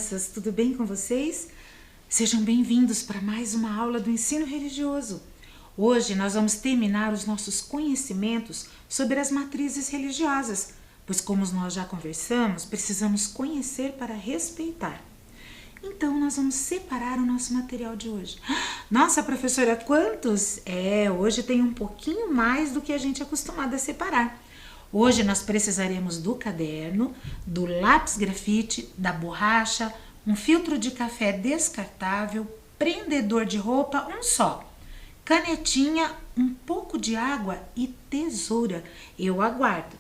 crianças, tudo bem com vocês? Sejam bem-vindos para mais uma aula do ensino religioso. Hoje nós vamos terminar os nossos conhecimentos sobre as matrizes religiosas, pois como nós já conversamos, precisamos conhecer para respeitar. Então nós vamos separar o nosso material de hoje. Nossa, professora, quantos? Hoje tem um pouquinho mais do que a gente é acostumado a separar. Hoje nós precisaremos do caderno, do lápis grafite, da borracha, um filtro de café descartável, prendedor de roupa, um só, canetinha, um pouco de água e tesoura. Eu aguardo.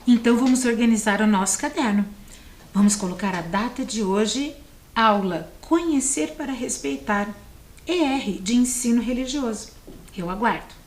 Então vamos organizar o nosso caderno. Vamos colocar a data de hoje, aula Conhecer para Respeitar, ER de Ensino Religioso. Eu aguardo.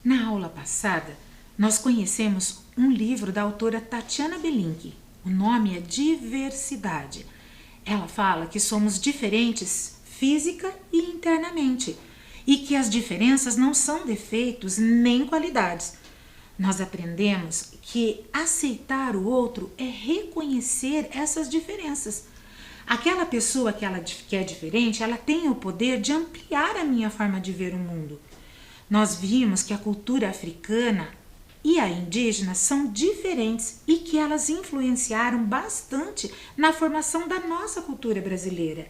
Na aula passada, nós conhecemos um livro da autora Tatiana Belink. O nome é Diversidade. Ela fala que somos diferentes física e internamente e que as diferenças não são defeitos nem qualidades. Nós aprendemos que aceitar o outro é reconhecer essas diferenças. Aquela pessoa que é diferente, ela tem o poder de ampliar a minha forma de ver o mundo. Nós vimos que a cultura africana e a indígena são diferentes e que elas influenciaram bastante na formação da nossa cultura brasileira.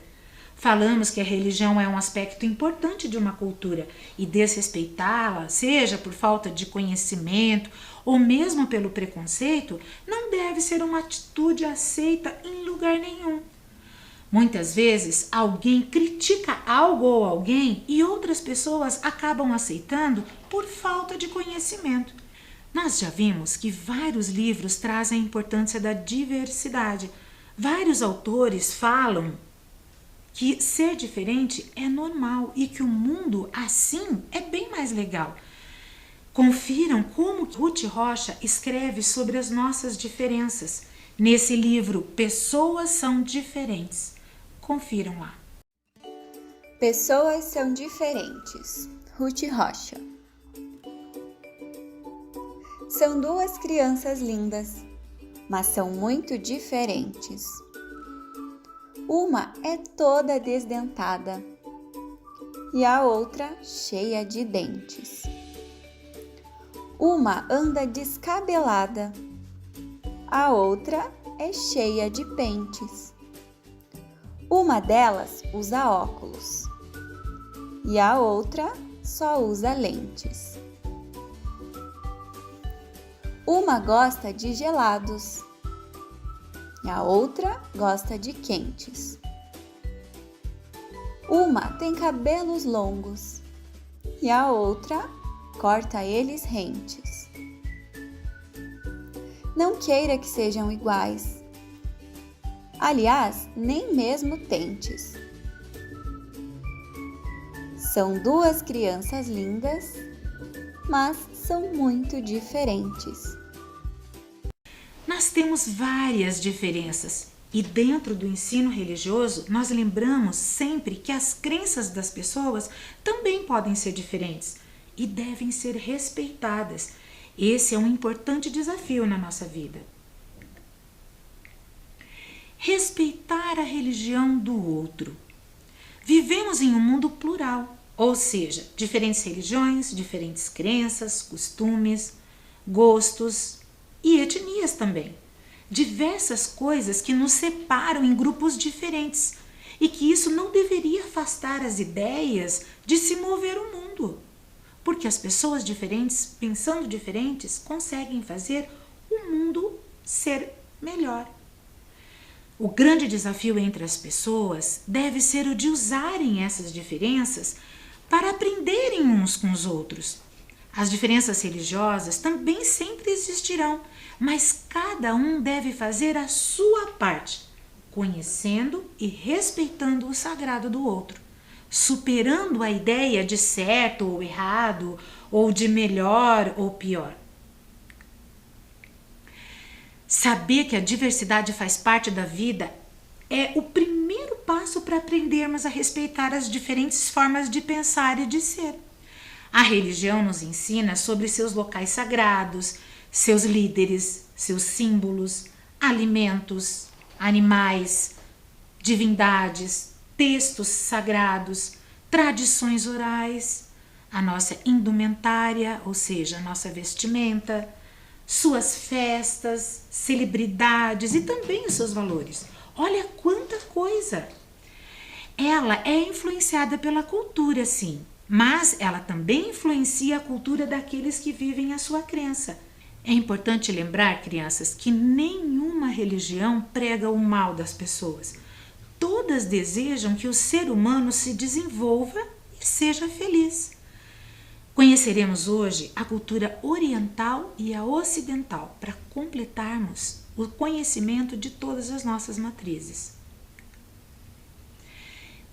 Falamos que a religião é um aspecto importante de uma cultura e desrespeitá-la, seja por falta de conhecimento ou mesmo pelo preconceito, não deve ser uma atitude aceita em lugar nenhum. Muitas vezes alguém critica algo ou alguém e outras pessoas acabam aceitando por falta de conhecimento. Nós já vimos que vários livros trazem a importância da diversidade. Vários autores falam que ser diferente é normal e que o mundo assim é bem mais legal. Confiram como Ruth Rocha escreve sobre as nossas diferenças nesse livro Pessoas São Diferentes. Confiram lá. Pessoas são diferentes. Ruth Rocha. São duas crianças lindas, mas são muito diferentes. Uma é toda desdentada e a outra cheia de dentes. Uma anda descabelada, a outra é cheia de pentes. Uma delas usa óculos e a outra só usa lentes. Uma gosta de gelados e a outra gosta de quentes. Uma tem cabelos longos e a outra corta eles rentes. Não queira que sejam iguais. Aliás, nem mesmo tentes. São duas crianças lindas, mas são muito diferentes. Nós temos várias diferenças e dentro do ensino religioso nós lembramos sempre que as crenças das pessoas também podem ser diferentes e devem ser respeitadas. Esse é um importante desafio na nossa vida. Respeitar a religião do outro. Vivemos em um mundo plural, ou seja, diferentes religiões, diferentes crenças, costumes, gostos e etnias também. Diversas coisas que nos separam em grupos diferentes e que isso não deveria afastar as ideias de se mover o mundo, porque as pessoas diferentes, pensando diferentes, conseguem fazer o mundo ser melhor. O grande desafio entre as pessoas deve ser o de usarem essas diferenças para aprenderem uns com os outros. As diferenças religiosas também sempre existirão, mas cada um deve fazer a sua parte, conhecendo e respeitando o sagrado do outro, superando a ideia de certo ou errado, ou de melhor ou pior. Saber que a diversidade faz parte da vida é o primeiro passo para aprendermos a respeitar as diferentes formas de pensar e de ser. A religião nos ensina sobre seus locais sagrados, seus líderes, seus símbolos, alimentos, animais, divindades, textos sagrados, tradições orais, a nossa indumentária, ou seja, a nossa vestimenta, suas festas, celebridades e também os seus valores. Olha quanta coisa! Ela é influenciada pela cultura, sim, mas ela também influencia a cultura daqueles que vivem a sua crença. É importante lembrar, crianças, que nenhuma religião prega o mal das pessoas. Todas desejam que o ser humano se desenvolva e seja feliz. Conheceremos hoje a cultura oriental e a ocidental para completarmos o conhecimento de todas as nossas matrizes.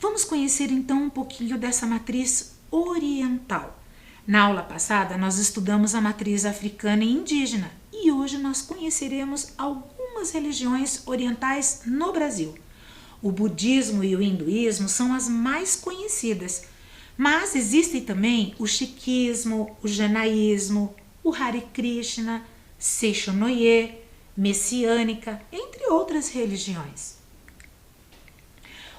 Vamos conhecer então um pouquinho dessa matriz oriental. Na aula passada nós estudamos a matriz africana e indígena e hoje nós conheceremos algumas religiões orientais no Brasil. O budismo e o hinduísmo são as mais conhecidas, mas existem também o sikhismo, o janaísmo, o Hare Krishna, Seishonoye, messiânica, entre outras religiões.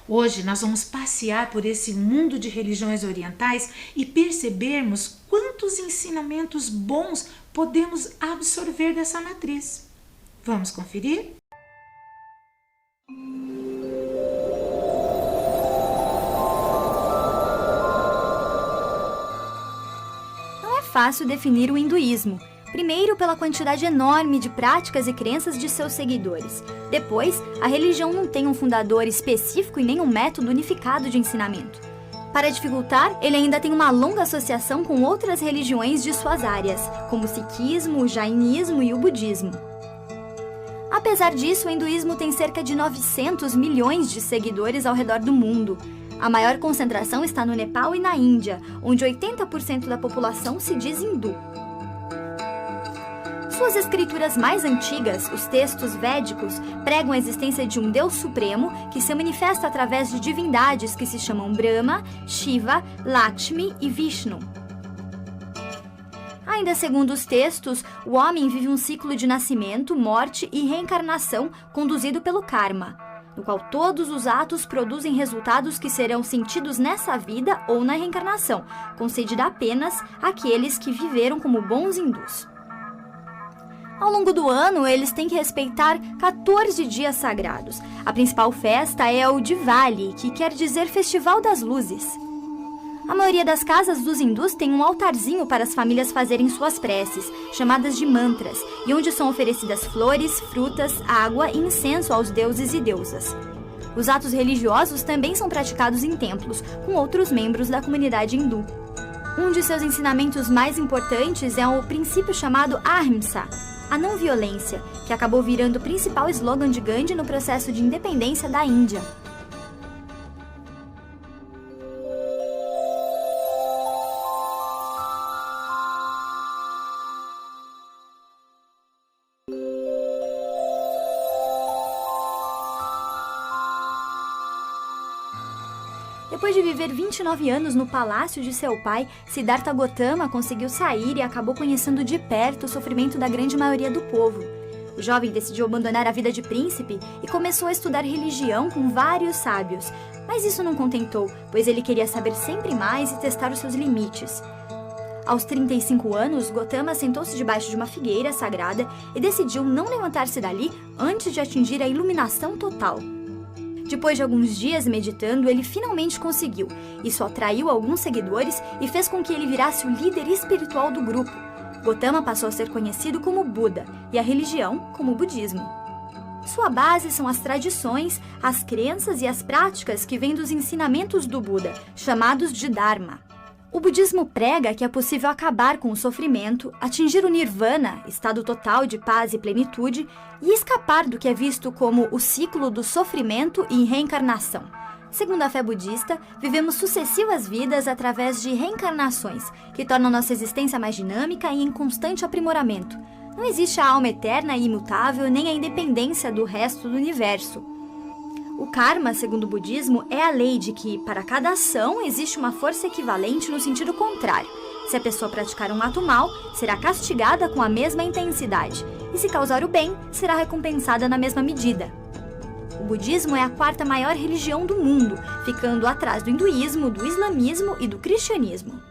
Hoje nós vamos passear por esse mundo de religiões orientais e percebermos quantos ensinamentos bons podemos absorver dessa matriz. Vamos conferir? Não é fácil definir o hinduísmo. Primeiro, pela quantidade enorme de práticas e crenças de seus seguidores. Depois, a religião não tem um fundador específico e nem um método unificado de ensinamento. Para dificultar, ele ainda tem uma longa associação com outras religiões de suas áreas, como o sikhismo, o jainismo e o budismo. Apesar disso, o hinduísmo tem cerca de 900 milhões de seguidores ao redor do mundo. A maior concentração está no Nepal e na Índia, onde 80% da população se diz hindu. Suas escrituras mais antigas, os textos védicos, pregam a existência de um Deus Supremo que se manifesta através de divindades que se chamam Brahma, Shiva, Lakshmi e Vishnu. Ainda segundo os textos, o homem vive um ciclo de nascimento, morte e reencarnação conduzido pelo karma, no qual todos os atos produzem resultados que serão sentidos nessa vida ou na reencarnação, concedida apenas àqueles que viveram como bons hindus. Ao longo do ano, eles têm que respeitar 14 dias sagrados. A principal festa é o Diwali, que quer dizer Festival das Luzes. A maioria das casas dos hindus tem um altarzinho para as famílias fazerem suas preces, chamadas de mantras, e onde são oferecidas flores, frutas, água e incenso aos deuses e deusas. Os atos religiosos também são praticados em templos, com outros membros da comunidade hindu. Um de seus ensinamentos mais importantes é o princípio chamado Ahimsa, a não violência, que acabou virando o principal slogan de Gandhi no processo de independência da Índia. Depois de viver 29 anos no palácio de seu pai, Siddhartha Gautama conseguiu sair e acabou conhecendo de perto o sofrimento da grande maioria do povo. O jovem decidiu abandonar a vida de príncipe e começou a estudar religião com vários sábios, mas isso não contentou, pois ele queria saber sempre mais e testar os seus limites. Aos 35 anos, Gautama sentou-se debaixo de uma figueira sagrada e decidiu não levantar-se dali antes de atingir a iluminação total. Depois de alguns dias meditando, ele finalmente conseguiu. Isso atraiu alguns seguidores e fez com que ele virasse o líder espiritual do grupo. Gautama passou a ser conhecido como Buda e a religião como o budismo. Sua base são as tradições, as crenças e as práticas que vêm dos ensinamentos do Buda, chamados de Dharma. O budismo prega que é possível acabar com o sofrimento, atingir o nirvana, estado total de paz e plenitude, e escapar do que é visto como o ciclo do sofrimento e reencarnação. Segundo a fé budista, vivemos sucessivas vidas através de reencarnações, que tornam nossa existência mais dinâmica e em constante aprimoramento. Não existe a alma eterna e imutável, nem a independência do resto do universo. O karma, segundo o budismo, é a lei de que, para cada ação, existe uma força equivalente no sentido contrário. Se a pessoa praticar um ato mal, será castigada com a mesma intensidade, e se causar o bem, será recompensada na mesma medida. O budismo é a quarta maior religião do mundo, ficando atrás do hinduísmo, do islamismo e do cristianismo.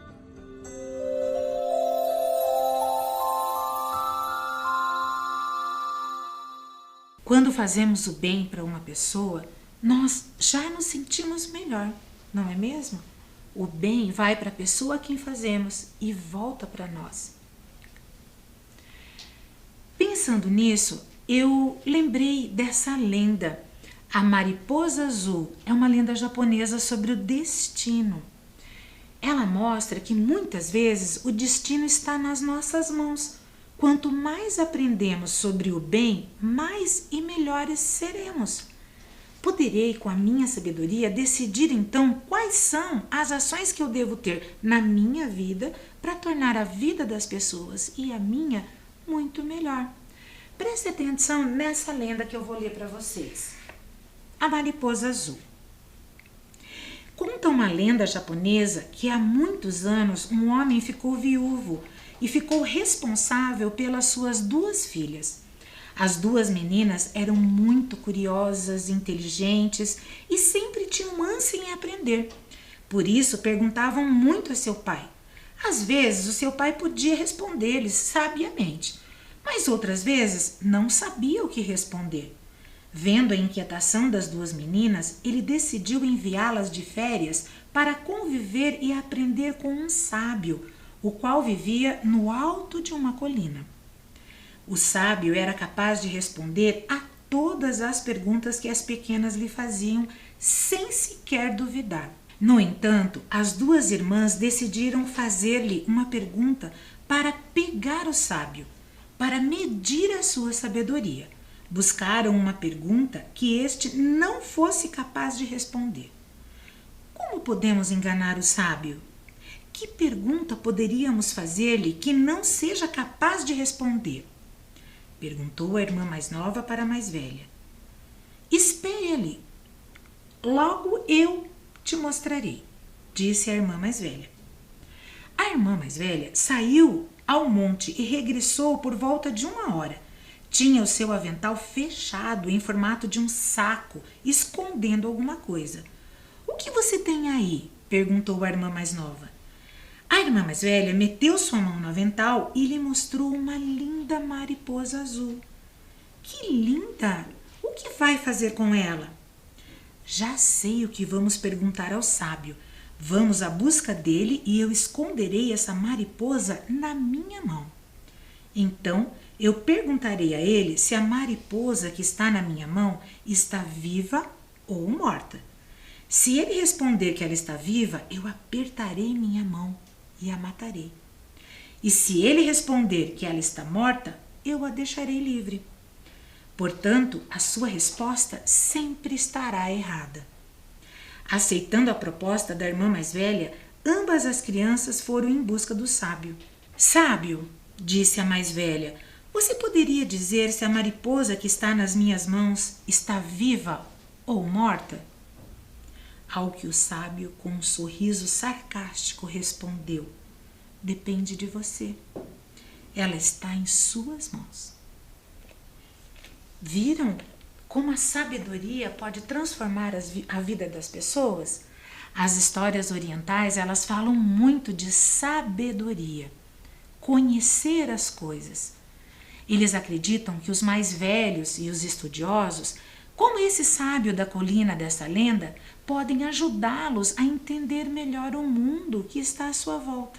Quando fazemos o bem para uma pessoa, nós já nos sentimos melhor, não é mesmo? O bem vai para a pessoa a quem fazemos e volta para nós. Pensando nisso, eu lembrei dessa lenda. A mariposa azul é uma lenda japonesa sobre o destino. Ela mostra que muitas vezes o destino está nas nossas mãos. Quanto mais aprendemos sobre o bem, mais e melhores seremos. Poderei, com a minha sabedoria, decidir então quais são as ações que eu devo ter na minha vida para tornar a vida das pessoas e a minha muito melhor. Preste atenção nessa lenda que eu vou ler para vocês. A mariposa azul. Conta uma lenda japonesa que há muitos anos um homem ficou viúvo e ficou responsável pelas suas 2 filhas. As 2 meninas eram muito curiosas, inteligentes e sempre tinham ânsia em aprender. Por isso perguntavam muito a seu pai. Às vezes o seu pai podia responder-lhes sabiamente, mas outras vezes não sabia o que responder. Vendo a inquietação das 2 meninas, ele decidiu enviá-las de férias para conviver e aprender com um sábio, o qual vivia no alto de uma colina. O sábio era capaz de responder a todas as perguntas que as pequenas lhe faziam, sem sequer duvidar. No entanto, as 2 irmãs decidiram fazer-lhe uma pergunta para pegar o sábio, para medir a sua sabedoria. Buscaram uma pergunta que este não fosse capaz de responder. Como podemos enganar o sábio? Que pergunta poderíamos fazer-lhe que não seja capaz de responder? Perguntou a irmã mais nova para a mais velha. Espere-lhe, logo eu te mostrarei, disse a irmã mais velha. A irmã mais velha saiu ao monte e regressou por volta de 1 hora. Tinha o seu avental fechado em formato de um saco, escondendo alguma coisa. O que você tem aí? Perguntou a irmã mais nova. A irmã mais velha meteu sua mão no avental e lhe mostrou uma linda mariposa azul. Que linda! O que vai fazer com ela? Já sei o que vamos perguntar ao sábio. Vamos à busca dele e eu esconderei essa mariposa na minha mão. Então, eu perguntarei a ele se a mariposa que está na minha mão está viva ou morta. Se ele responder que ela está viva, eu apertarei minha mão e a matarei. E se ele responder que ela está morta, eu a deixarei livre. Portanto, a sua resposta sempre estará errada. Aceitando a proposta da irmã mais velha, ambas as crianças foram em busca do sábio. Sábio, disse a mais velha, você poderia dizer se a mariposa que está nas minhas mãos está viva ou morta? Ao que o sábio, com um sorriso sarcástico, respondeu: depende de você. Ela está em suas mãos. Viram como a sabedoria pode transformar a vida das pessoas? As histórias orientais, elas falam muito de sabedoria, conhecer as coisas. Eles acreditam que os mais velhos e os estudiosos, como esse sábio da colina dessa lenda, podem ajudá-los a entender melhor o mundo que está à sua volta.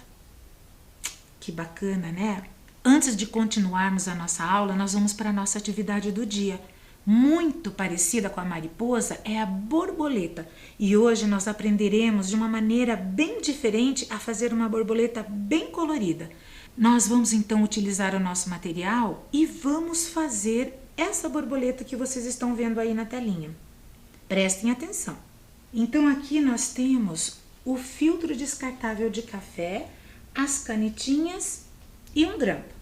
Que bacana, né? Antes de continuarmos a nossa aula, nós vamos para a nossa atividade do dia. Muito parecida com a mariposa é a borboleta. E hoje nós aprenderemos de uma maneira bem diferente a fazer uma borboleta bem colorida. Nós vamos então utilizar o nosso material e vamos fazer essa borboleta que vocês estão vendo aí na telinha. Prestem atenção. Então aqui nós temos o filtro descartável de café, as canetinhas e um grampo.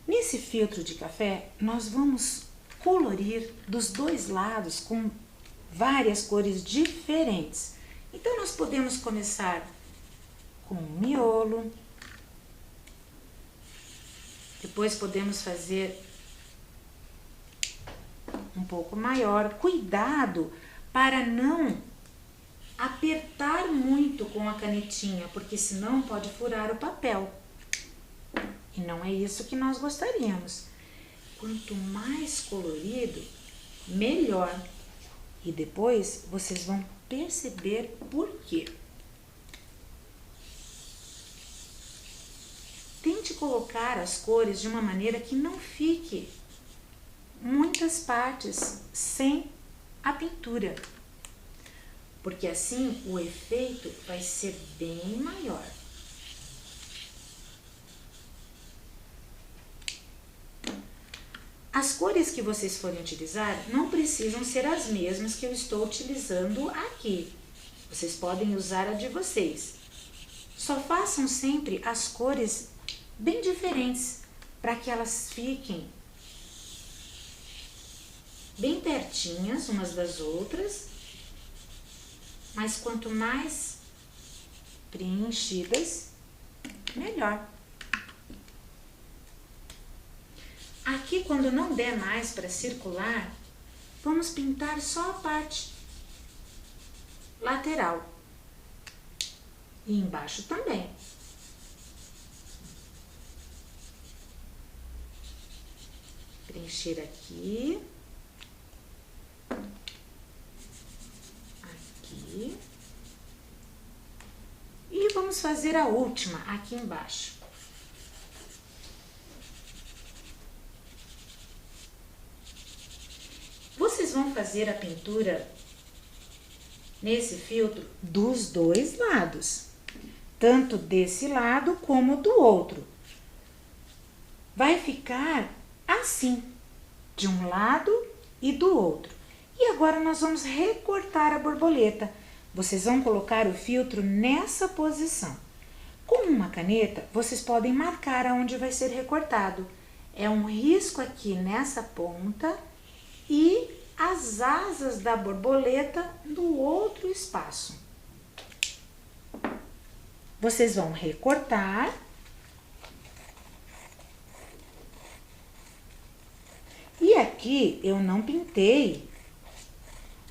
Nesse filtro de café, nós vamos colorir dos dois lados com várias cores diferentes. Então, nós podemos começar com um miolo, depois podemos fazer um pouco maior. Cuidado para não apertar muito com a canetinha, porque senão pode furar o papel. E não é isso que nós gostaríamos. Quanto mais colorido, melhor. E depois vocês vão perceber por quê. Tente colocar as cores de uma maneira que não fique muitas partes sem a pintura, porque assim o efeito vai ser bem maior. As cores que vocês forem utilizar não precisam ser as mesmas que eu estou utilizando aqui. Vocês podem usar a de vocês. Só façam sempre as cores bem diferentes, para que elas fiquem bem pertinhas umas das outras, mas quanto mais preenchidas, melhor. Aqui, quando não der mais para circular, vamos pintar só a parte lateral e embaixo também. Preencher aqui, aqui e vamos fazer a última aqui embaixo. Vocês vão fazer a pintura nesse filtro dos dois lados, tanto desse lado como do outro. Vai ficar assim, de um lado e do outro. E agora nós vamos recortar a borboleta. Vocês vão colocar o filtro nessa posição. Com uma caneta, vocês podem marcar aonde vai ser recortado. É um risco aqui nessa ponta e as asas da borboleta no outro espaço. Vocês vão recortar. E aqui eu não pintei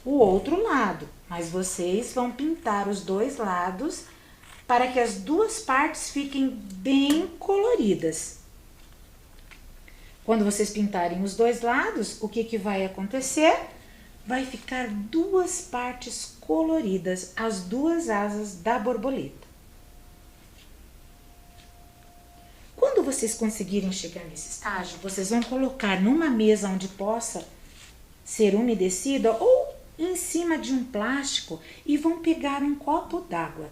o outro lado, mas vocês vão pintar os dois lados para que as duas partes fiquem bem coloridas. Quando vocês pintarem os dois lados, o que vai acontecer? Vai ficar duas partes coloridas, as duas asas da borboleta. Quando vocês conseguirem chegar nesse estágio, vocês vão colocar numa mesa onde possa ser umedecida ou em cima de um plástico e vão pegar um copo d'água.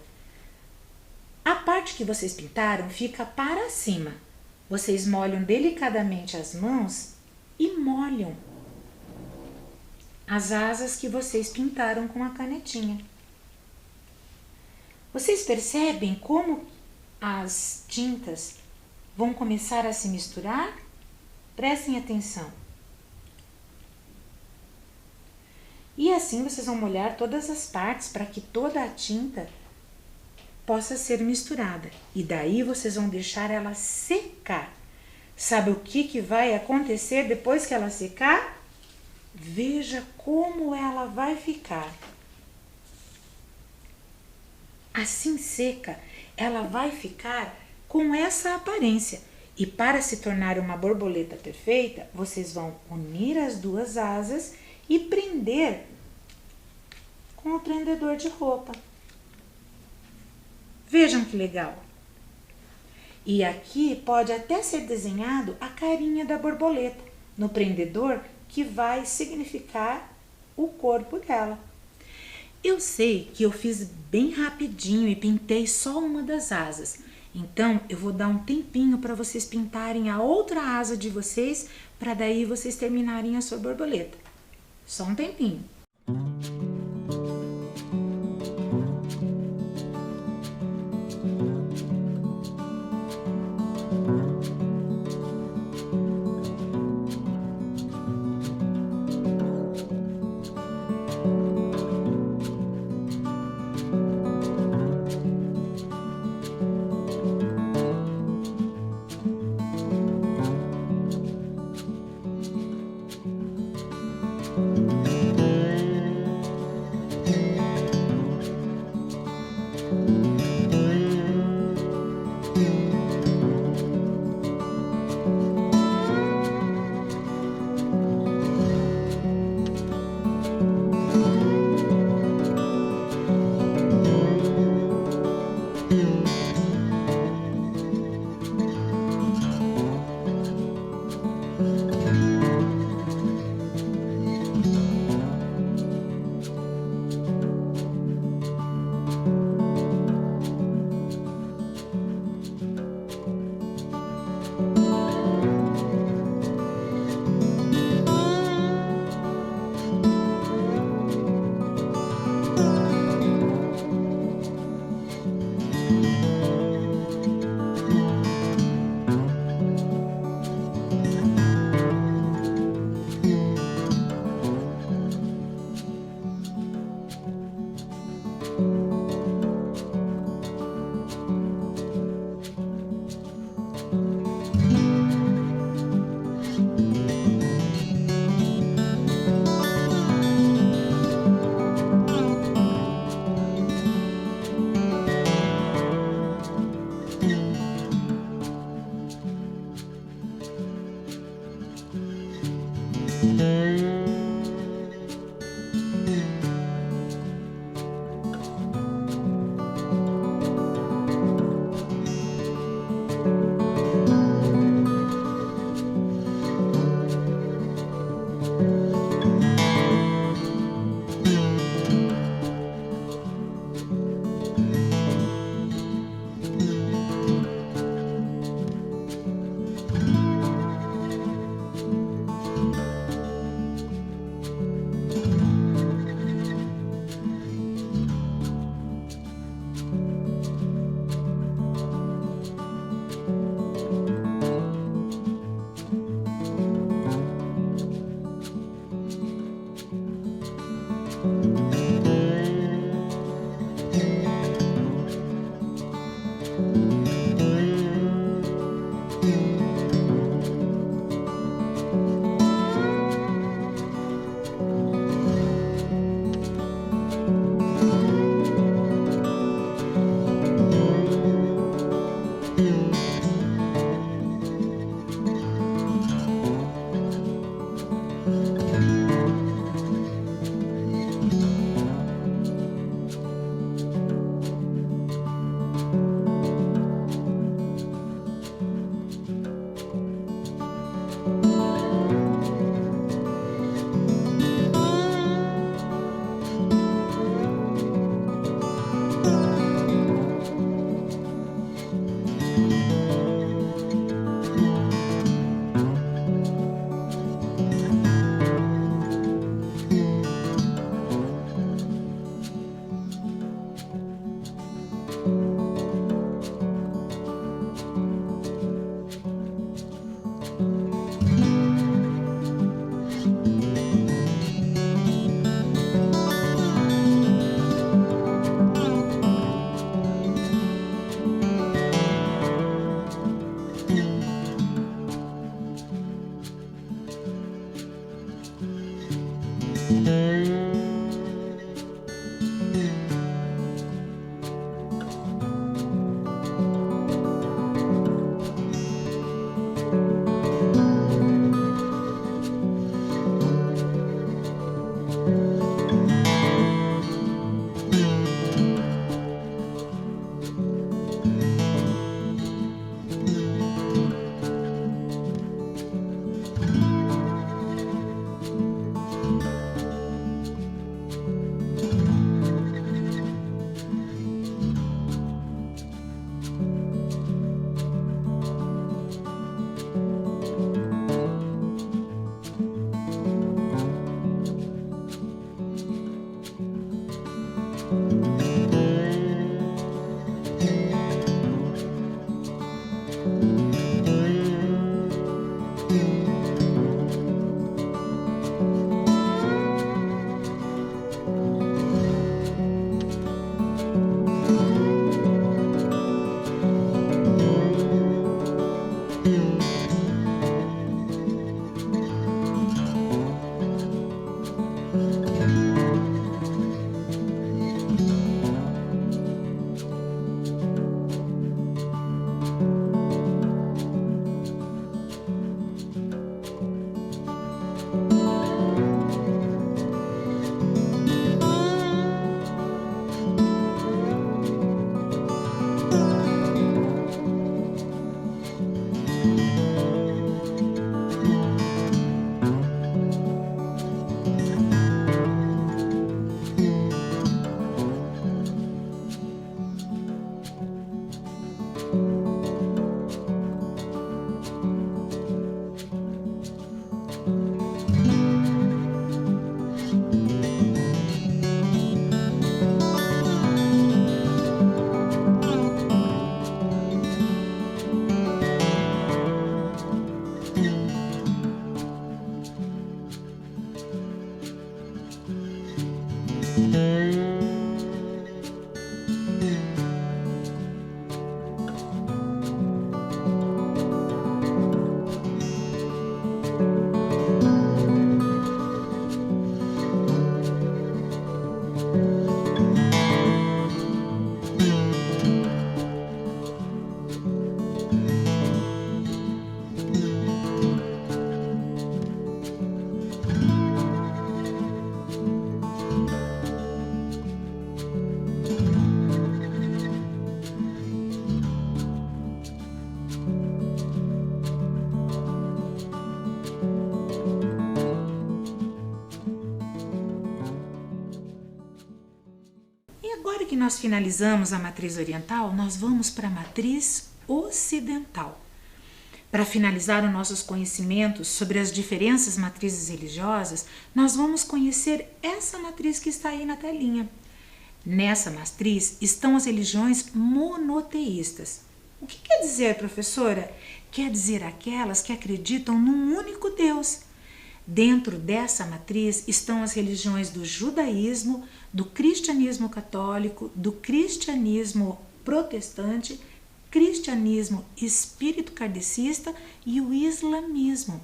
A parte que vocês pintaram fica para cima. Vocês molham delicadamente as mãos e molham as asas que vocês pintaram com a canetinha. Vocês percebem como as tintas vão começar a se misturar? Prestem atenção. E assim vocês vão molhar todas as partes para que toda a tinta possa ser misturada. E daí vocês vão deixar ela secar. Sabe o que vai acontecer depois que ela secar? Veja como ela vai ficar. Assim seca, ela vai ficar com essa aparência. E para se tornar uma borboleta perfeita, vocês vão unir as duas asas e prender com o prendedor de roupa. Vejam que legal! E aqui pode até ser desenhado a carinha da borboleta no prendedor, que vai significar o corpo dela. Eu sei que eu fiz bem rapidinho e pintei só uma das asas. Então, eu vou dar um tempinho para vocês pintarem a outra asa de vocês, para daí vocês terminarem a sua borboleta. Só um tempinho. Agora que nós finalizamos a matriz oriental, nós vamos para a matriz ocidental. Para finalizar os nossos conhecimentos sobre as diferentes matrizes religiosas, nós vamos conhecer essa matriz que está aí na telinha. Nessa matriz estão as religiões monoteístas. O que quer dizer, professora? Quer dizer aquelas que acreditam num único Deus. Dentro dessa matriz estão as religiões do judaísmo, do cristianismo católico, do cristianismo protestante, cristianismo espírito kardecista e o islamismo.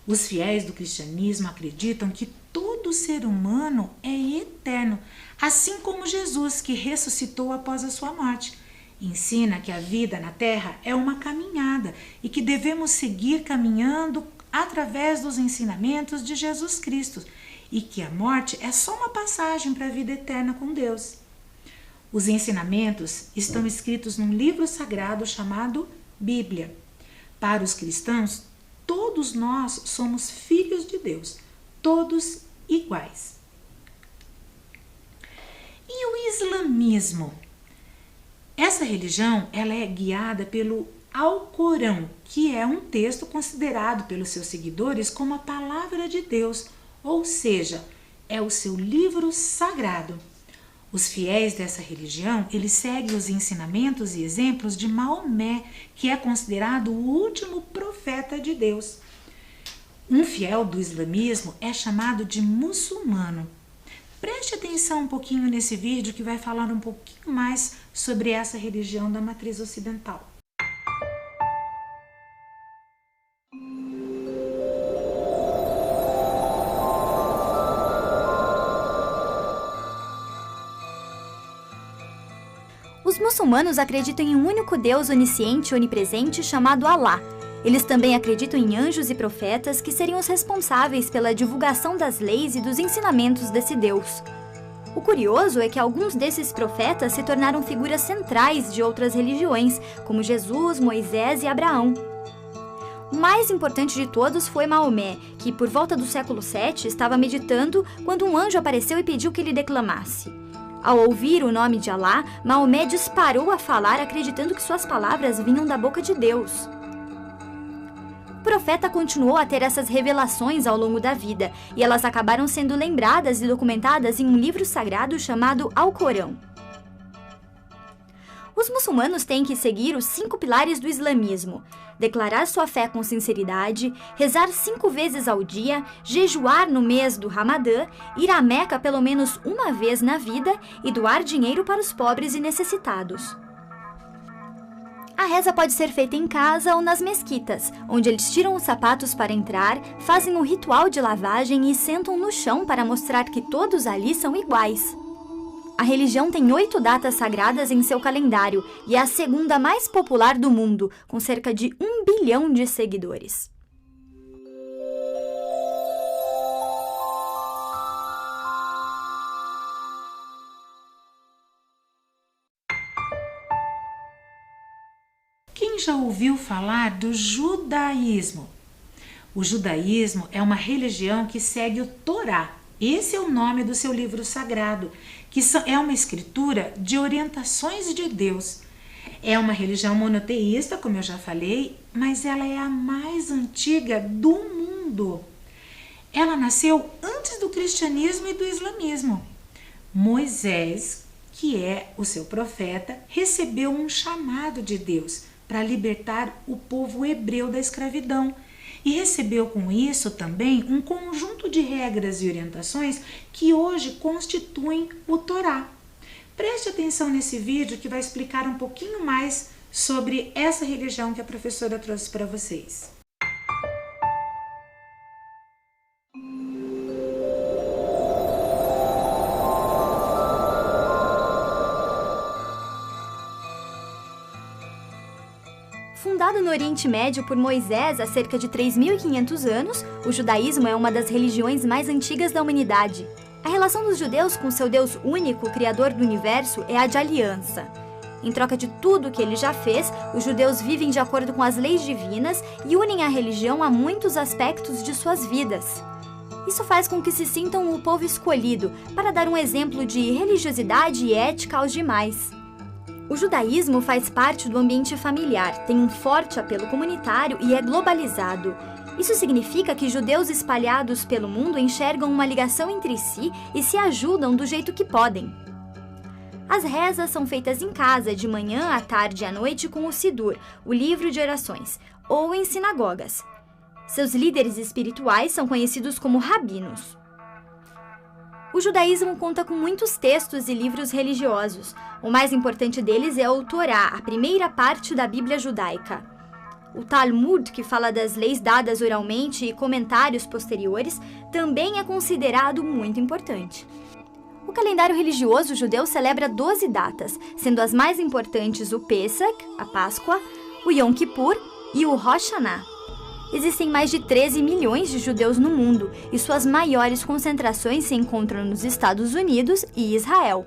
Os fiéis do cristianismo acreditam que todo ser humano é eterno, assim como Jesus, que ressuscitou após a sua morte. Ensina que a vida na Terra é uma caminhada e que devemos seguir caminhando através dos ensinamentos de Jesus Cristo e que a morte é só uma passagem para a vida eterna com Deus. Os ensinamentos estão escritos num livro sagrado chamado Bíblia. Para os cristãos, todos nós somos filhos de Deus, todos iguais. E o islamismo? Essa religião ela é guiada pelo Alcorão, que é um texto considerado pelos seus seguidores como a palavra de Deus, ou seja, é o seu livro sagrado. Os fiéis dessa religião, eles seguem os ensinamentos e exemplos de Maomé, que é considerado o último profeta de Deus. Um fiel do islamismo é chamado de muçulmano. Preste atenção um pouquinho nesse vídeo que vai falar um pouquinho mais sobre essa religião da matriz ocidental. Os muçulmanos acreditam em um único Deus onisciente e onipresente chamado Alá. Eles também acreditam em anjos e profetas que seriam os responsáveis pela divulgação das leis e dos ensinamentos desse Deus. O curioso é que alguns desses profetas se tornaram figuras centrais de outras religiões, como Jesus, Moisés e Abraão. O mais importante de todos foi Maomé, que por volta do século VII estava meditando quando um anjo apareceu e pediu que ele declamasse. Ao ouvir o nome de Alá, Maomé disparou a falar, acreditando que suas palavras vinham da boca de Deus. O profeta continuou a ter essas revelações ao longo da vida, e elas acabaram sendo lembradas e documentadas em um livro sagrado chamado Alcorão. Os muçulmanos têm que seguir os 5 pilares do islamismo: declarar sua fé com sinceridade, rezar 5 vezes ao dia, jejuar no mês do Ramadã, ir à Meca pelo menos uma vez na vida e doar dinheiro para os pobres e necessitados. A reza pode ser feita em casa ou nas mesquitas, onde eles tiram os sapatos para entrar, fazem o ritual de lavagem e sentam no chão para mostrar que todos ali são iguais. A religião tem 8 datas sagradas em seu calendário e é a segunda mais popular do mundo, com cerca de 1 bilhão de seguidores. Quem já ouviu falar do judaísmo? O judaísmo é uma religião que segue o Torá. Esse é o nome do seu livro sagrado, que é uma escritura de orientações de Deus. É uma religião monoteísta, como eu já falei, mas ela é a mais antiga do mundo. Ela nasceu antes do cristianismo e do islamismo. Moisés, que é o seu profeta, recebeu um chamado de Deus para libertar o povo hebreu da escravidão e recebeu com isso também um conjunto de regras e orientações que hoje constituem o Torá. Preste atenção nesse vídeo que vai explicar um pouquinho mais sobre essa religião que a professora trouxe para vocês. Fundado no Oriente Médio por Moisés há cerca de 3.500 anos, o judaísmo é uma das religiões mais antigas da humanidade. A relação dos judeus com seu Deus único, criador do universo, é a de aliança. Em troca de tudo que ele já fez, os judeus vivem de acordo com as leis divinas e unem a religião a muitos aspectos de suas vidas. Isso faz com que se sintam o povo escolhido, para dar um exemplo de religiosidade e ética aos demais. O judaísmo faz parte do ambiente familiar, tem um forte apelo comunitário e é globalizado. Isso significa que judeus espalhados pelo mundo enxergam uma ligação entre si e se ajudam do jeito que podem. As rezas são feitas em casa, de manhã, à tarde e à noite com o Sidur, o livro de orações, ou em sinagogas. Seus líderes espirituais são conhecidos como rabinos. O judaísmo conta com muitos textos e livros religiosos. O mais importante deles é o Torá, a primeira parte da Bíblia judaica. O Talmud, que fala das leis dadas oralmente e comentários posteriores, também é considerado muito importante. O calendário religioso judeu celebra 12 datas, sendo as mais importantes o Pesach, a Páscoa, o Yom Kippur e o Rosh Hashanah. Existem mais de 13 milhões de judeus no mundo e suas maiores concentrações se encontram nos Estados Unidos e Israel.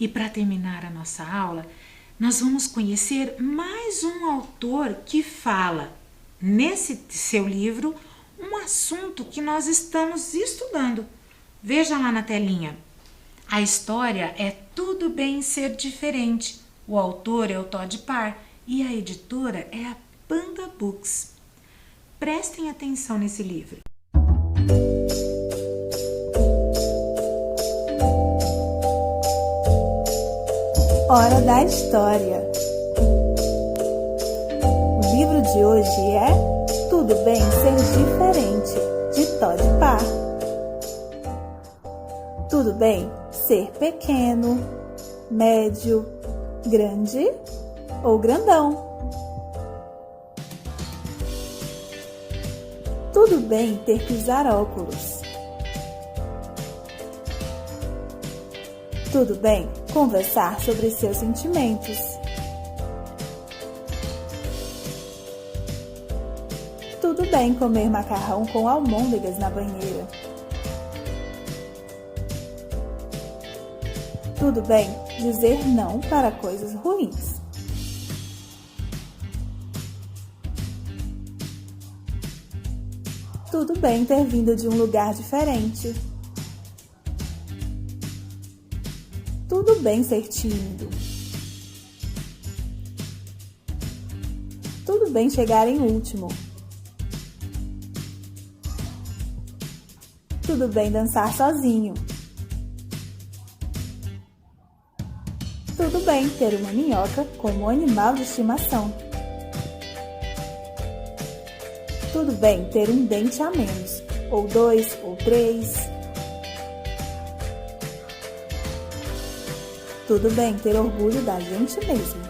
E para terminar a nossa aula, nós vamos conhecer mais um autor que fala, nesse seu livro, um assunto que nós estamos estudando. Veja lá na telinha. A história é Tudo Bem Ser Diferente. O autor é o Todd Parr e a editora é a Panda Books. Prestem atenção nesse livro. Hora da História. O livro de hoje é Tudo Bem Ser Diferente, de Todd Parr. Tudo bem ser pequeno, médio, grande ou grandão. Tudo bem ter que usar óculos. Tudo bem conversar sobre seus sentimentos. Tudo bem comer macarrão com almôndegas na banheira. Tudo bem dizer não para coisas ruins. Tudo bem ter vindo de um lugar diferente. Tudo bem ser tímido. Tudo bem chegar em último. Tudo bem dançar sozinho. Tudo bem ter uma minhoca como animal de estimação. Tudo bem ter um dente a menos, ou 2, ou 3. Tudo bem ter orgulho da gente mesmo.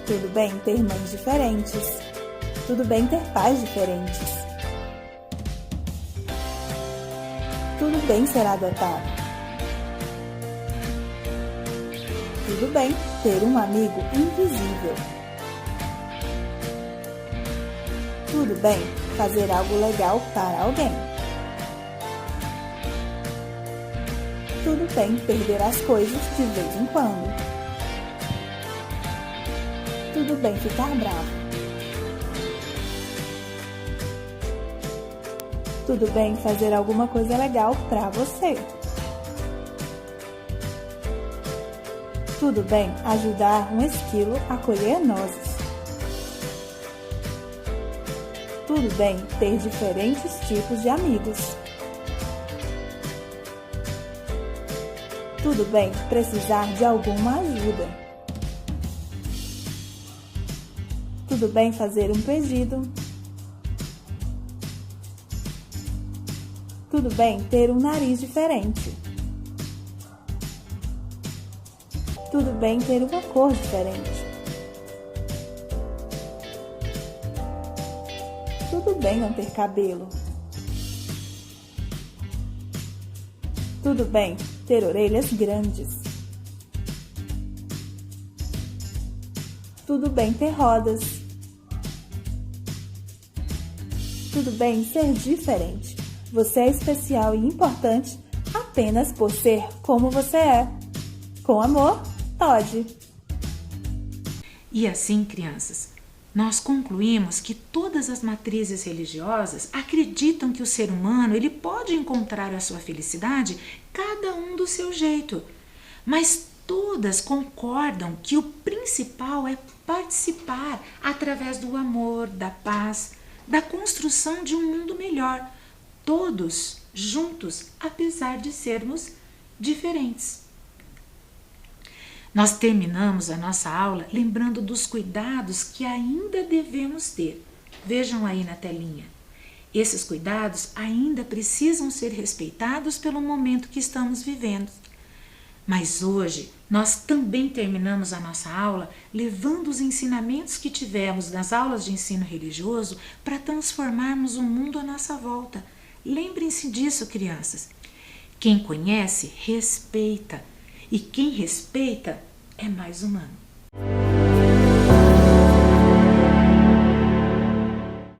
Tudo bem ter mães diferentes. Tudo bem ter pais diferentes. Tudo bem ser adotado. Tudo bem ter um amigo invisível. Tudo bem fazer algo legal para alguém. Tudo bem perder as coisas de vez em quando. Tudo bem ficar bravo. Tudo bem fazer alguma coisa legal para você. Tudo bem ajudar um esquilo a colher nozes. Tudo bem ter diferentes tipos de amigos. Tudo bem precisar de alguma ajuda. Tudo bem fazer um pedido. Tudo bem ter um nariz diferente. Tudo bem ter uma cor diferente. Tudo bem não ter cabelo. Tudo bem ter orelhas grandes. Tudo bem ter rodas. Tudo bem ser diferente. Você é especial e importante apenas por ser como você é. Com amor, Todd. E assim, crianças, nós concluímos que todas as matrizes religiosas acreditam que o ser humano ele pode encontrar a sua felicidade cada um do seu jeito, mas todas concordam que o principal é participar através do amor, da paz, da construção de um mundo melhor, todos juntos, apesar de sermos diferentes. Nós terminamos a nossa aula lembrando dos cuidados que ainda devemos ter. Vejam aí na telinha. Esses cuidados ainda precisam ser respeitados pelo momento que estamos vivendo. Mas hoje nós também terminamos a nossa aula levando os ensinamentos que tivemos nas aulas de ensino religioso para transformarmos o mundo à nossa volta. Lembrem-se disso, crianças. Quem conhece, respeita. E quem respeita é mais humano.